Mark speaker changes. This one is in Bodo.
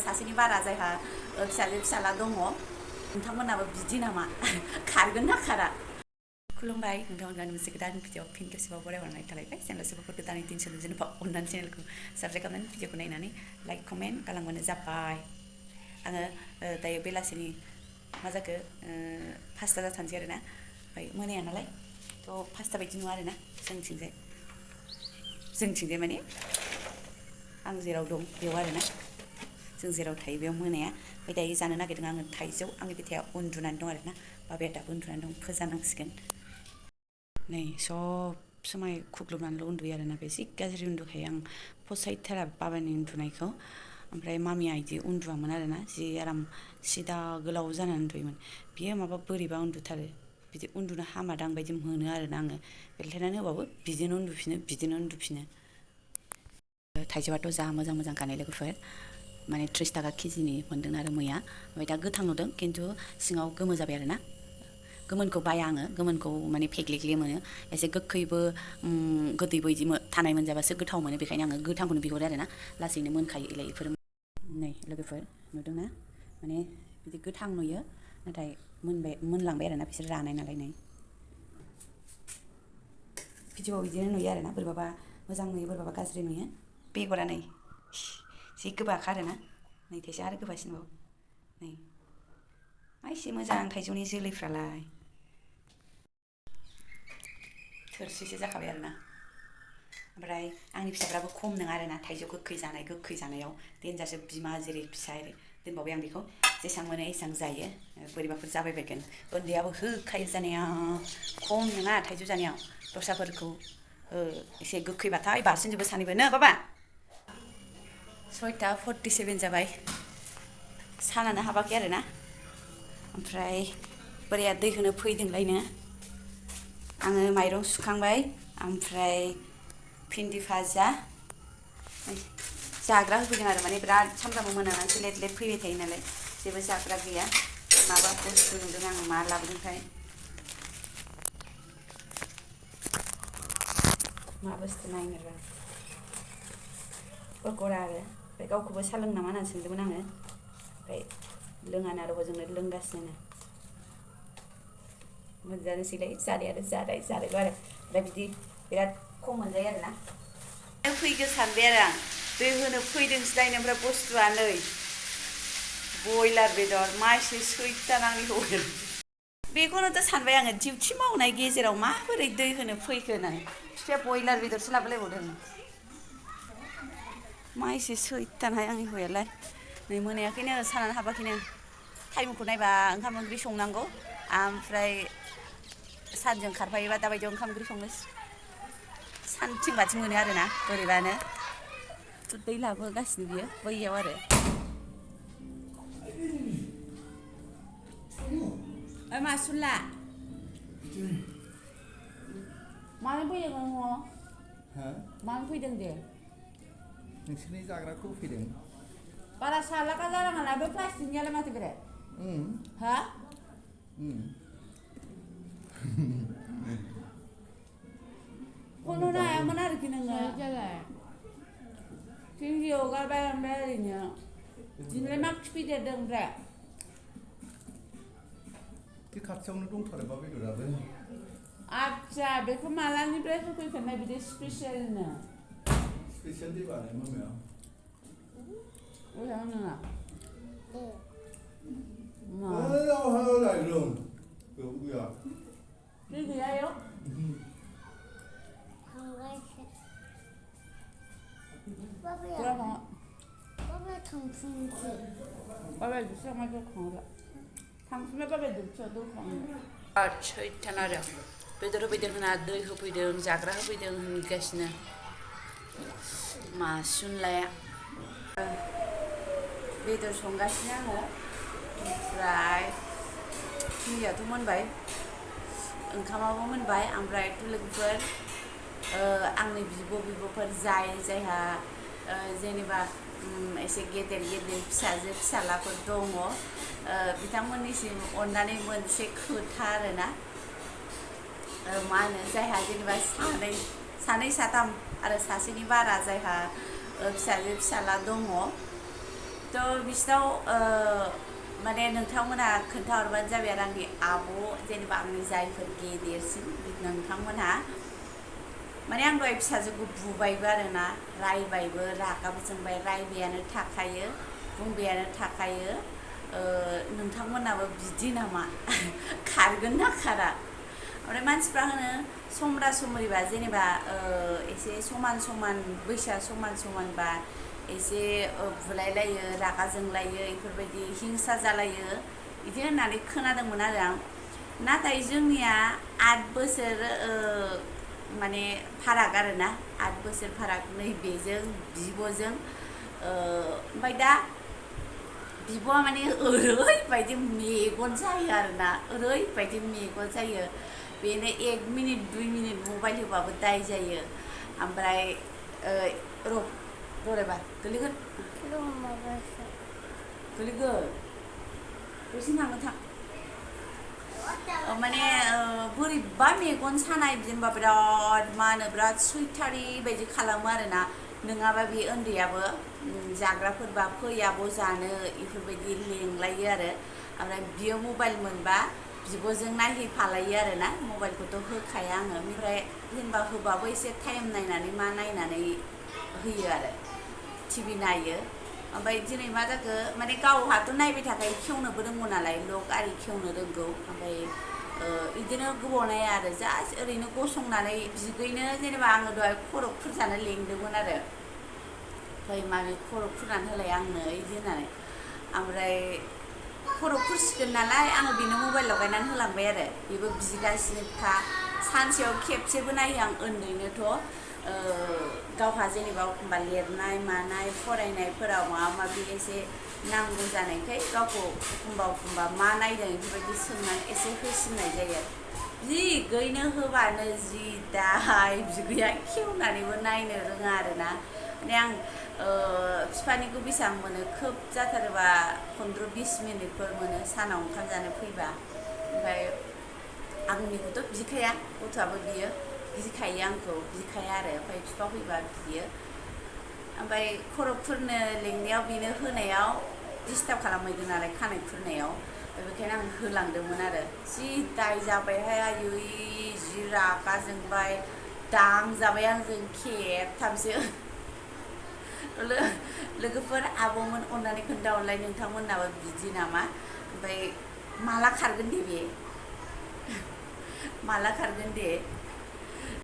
Speaker 1: सासेनि बारा जायहा फिसाजो फिसाला दङ नोंथांमोनाबो बिदि नामा खारगोन ना खारा खुलुमबाय नोंथांमोन मोनसे गोदान भिडिअ फिन खेबसेबाव बरायहरनाय थालायबाय चेनेल सोरबाफोर गोदानै दिनसोलो जेनेबा अननानै चेनेलखौ साबसक्राइब खालामनानै भिडिअखौ नायनानै लाइक कमेन्ट खालामबानो जाबाय आङो दायो बेलासिनि मा जाखो 5टा जाथारनोसै आरोना ओमफ्राय मोनाया नालाय थ' 5टा बायदि नङा आरोना जोंथिंजाय माने आं जेराव दं बेयाव आरोना जों जेराव थायो बेयाव मोनाया ओमफ्राय दायो जानो नागिरदों आङो थाइजौ आंनि बिथाया उन्दुनानै दं आरोना बाबाया दाबो उन्दुनानै दं फोजानांसिगोन नै सब समाय खुग्लुबनानैल' उन्दुयो आरोना बेसे गाज्रि उन्दुखायो आं फसायथारा बाबानि उन्दुनायखौ ओमफ्राय मामिया इदि उन्दुआमोन आरोना जि आराम सिदा गोलाव जानानै उन्दुयोमोन बियो माबा बोरैबा उन्दुथारो बिदि उन्दुनो हामादां बायदि मोनो आरोना आङो बेलथायनानै होबाबो बिदिनो उन्दुफिनो थाइजौआथ' जा मोजां मोजां गानाय लोगोफोर माने 30 थाखा केजिनि मोन्दों आरो मैया ओमफ्राय दा गोथां नुदों खिन्थु सिङाव गोमो जाबाय आरोना गोमोनखौ बाया आङो गोमोनखौ माने फेग्लिग्लि मोनो एसे गोखैबो गोदैबो इदि थानाय मोनजाबासो गोथाव मोनो बेखायनो आङो गोथांखौनो बिहरो आरोना लासैनो मोनखायो इलाय इफोर नै लोगोफोर नुदोंना माने बिदि गोथां नुयो नाथाय मोनलांबाय आरोना बिसोर रानाय नालाय नै भिडिअआव बिदिनो नुयो आरोना बोरैबाबा मोजां नुयो बोरैबाबा गाज्रि नुयो बेगरा नै जि गोबाखा आरोना नै थाइसे आरो गोबासिनबाव नै मा एसे मोजां थाइजौनि जोलैफ्रालाय थोरसिसे जाखाबाय आरोना ओमफ्राय आंनि फिसाफ्राबो खम नङा आरोना थाइजौ गोखै जानायाव देनजारसो बिमा जेरै फिसा एरै दोनबावबाय आं बेखौ जेसां मोनो एसां जायो बोरैबाफोर जाबाय बायगोन उन्दैयाबो होखायो जानाया खम नङा थाइजौ जानायाव दस्राफोरखौ एसे गोखैबाथाय बारसिनजोबो सानैबो नो बाबा 6:47 जाबाय सानानो हाबाखै आरोना ओमफ्राय बोराया दै होनो फैदोंलायनो आङो माइरं सुखांबाय ओमफ्राय भिन्दि भाजा जाग्रा होफैदों आरो माने बिराद सामफ्रामबो मोनानानैसो लेट फैबाय थायो नालाय जेबो जाग्रा गैया माबा बुस्थु नुदों आङो मा लाबोदोंथाय मा बुस्थु नायनो र' पक'रा आरो ओमफ्राय गावखौबो सा लोंनो नामा होननानै सोंदोंमोन आङो ओमफ्राय लोङानो आरो हजोंनो लोंगासिनो मोनजानोसैलाय जानायल' आरो ओमफ्राय बिदि बिराद खम मोनजायो आरोना फैगो सानबाय आरो आं दै होनो फैदोंसोलायनो ओमफ्राय बुस्थुआ नै बयलार बेदर मा एसे सैथान आंनि हौवाया बेखौनोथ' सानबाय आङो डिउटि मावनाय गेजेराव माबोरै दै होनो फैखो होननानै बिफाया बयलार बेदरसो लाबोलायबावदों मा एसे सैथानहाय आंनि हौवायालाय नै मोनायाखैनो सानानो हाबाखैनो टाइमखौ नायबा ओंखाम ओंख्रि संनांगौ ओमफ्राय सानजों खारफायोबा दाबायदियाव ओंखाम ओंख्रि संनो सानथिं बाथिं मोनो आरोना बोरैबानो दै लाबोगासिनो बियो बैयाव आरो मासुला मानो फैदों नोङो मानो फैदों दे
Speaker 2: नोंसोरनि जाग्राखौ फैदों
Speaker 1: बारा सालाका जानाङा बे प्लास्टिकनियालाय माथो बेरे हा फन होनो हायामोन आरोखि नोङो टिभि हगारबाय ओमफ्राय ओरैनो दिनैलाय मा खिफैदेरदों ओमफ्राय
Speaker 2: बे खाथियावनो दंथारोबा बेदराबो
Speaker 1: आच्छा बेखौ मालानिफ्राय होफैफिननाय बिदि स्पेसियेलनो
Speaker 2: स्पेसियेल दै बानाय मामाया
Speaker 1: ओयाव नङा
Speaker 2: हायाव लायदों बेयाव गैया
Speaker 1: दै गैया इयाव
Speaker 3: बाबाया थांफिनसै
Speaker 1: बाबाया दुसरा दखानाव थांफिनबाय बाबाया दुसरा दखानाव सैथान आरो बेदर होफैदों होना दै होफैदों जाग्रा होफैदों होनगासिनो मासुनलाया बेदर संगासिनो आङो ओमफ्राय भिन्दियाथ' मोनबाय ओंखामाबो मोनबाय ओमफ्राय लोगोफोर आंनि बिब'फोर जायहा जेनेबा एसे गेदेर फिसाजो फिसालाफोर दङ बिथांमोननिसिम अननानै मोनसे खोथा आरोना मा होनो जायहा जेनेबा सानै साथाम आरो सासेनि बारा जायहा फिसाजो फिसाला दङ थ' बिसिनाव माने नोंथांमोनहा खोन्थाहरबानो जाबाय आरो आंनि आब' जेनेबा आंनि जायफोर गेदेरसिन नोंथांमोनहा माने आं दहाय फिसाजोखौ बुबायबो आरोना रायबायबो रागाबो जोंबाय रायबायानो थाखायो बुंबायानो थाखायो नोंथांमोनाबो बिदि नामा खारगोन ना खारा ओमफ्राय मानसिफ्रा होनो समब्रा समब्रिबा जेनेबा एसे समान समान बैसोआ समान समानबा एसे बुलायलायो रागा जोंलायो बेफोरबायदि हिंसा जालायो बिदि होननानै खोनादोंमोन आरो आं नाथाय जोंनिया 8 बोसोर माने फाराग आरोना 8 बोसोर फाराग नैबेजों बिब'जों ओमफ्राय दा बिब'आ माने ओरैबायदि मेगन जायो आरोना ओरैबायदि मेगन जायो बेनो 1 मिनिट 2 मिनिट मबाइल होबाबो दाय जायो ओमफ्राय र'रायबा गोलैगोन गोलैगोन दसे थांनो थां माने बोरैबा मेगन सानाय जेनेबा बिराद मा होनो बिराद सैथारि बायदि खालामो आरोना नङाबा बे उन्दैयाबो जाग्राफोरबा फै आब' जानो बेफोरबायदि लेंलायो आरो ओमफ्राय बियो मबाइल मोनबा बिब'जों नायहैफालायो आरोना मबाइलखौथ' होखाया आङो ओमफ्राय जेनेबा होबाबो एसे टाइम नायनानै मा नायनानै होयो आरो टिभि नायो ओमफ्राय दिनै मा जाखो माने गावहाथ' नायबाय थाखायो खेवनोबो रोंगौ नालाय लग आरि खेवनो रोंगौ ओमफ्राय बिदिनो गोबाव नाया आरो जास्ट ओरैनो गसंनानै बिगैनो जेनेबा आङो दहाय खर' फुरजानो लेंदोंमोन आरो फै मामि खर' फुरनानै होलाय आंनो बिदि होननानै ओमफ्राय खर' फुरसिगोन नालाय आङो बेनो मबाइल लगायनानै होलांबाय आरो बेबो बिगासिनोखा सानसेयाव खेबसेबो नायो आं उन्दैनोथ' गावहा जेनेबा एखमबा लिरनाय मानाय फरायनायफोराव माबा माबि एसे नांगौ जानायखाय गावखौ एखमबा मा नायदों बेफोरबायदि सोंनानै एसे होसिननाय जायो जि गैनो होबानो जि दाहाय बिगैया खेवनानैबो नायनो रोङा आरोना माने आं बिफानिखौ बेसेबां मोनो खोब जाथारोबा 15-20 मिनिटफोर मोनो सानाव ओंखाम जानो फैबा ओमफ्राय आंनिखौथ' बिखाया गथ'आबो बियो गिखायो आंखौ बिखाया आरो ओमफ्राय बिफा फैबा बियो ओमफ्राय खर' फुरनो लेंनायाव बेनो होनायाव डिस्टार्ब खालामहैदों नालाय खानाय फुरनायाव बेखायनो आं होलांदोंमोन आरो जि दाय जाबायहाय आयै जि रागा जोंबाय दांजाबाय आंजों खेबथामसो लोगोफोर आब'मोन अननानै खोन्थाहरलाय नोंथांमोननाबो बिदि नामा ओमफ्राय माला खारगोन दे बे माला खारगोन दे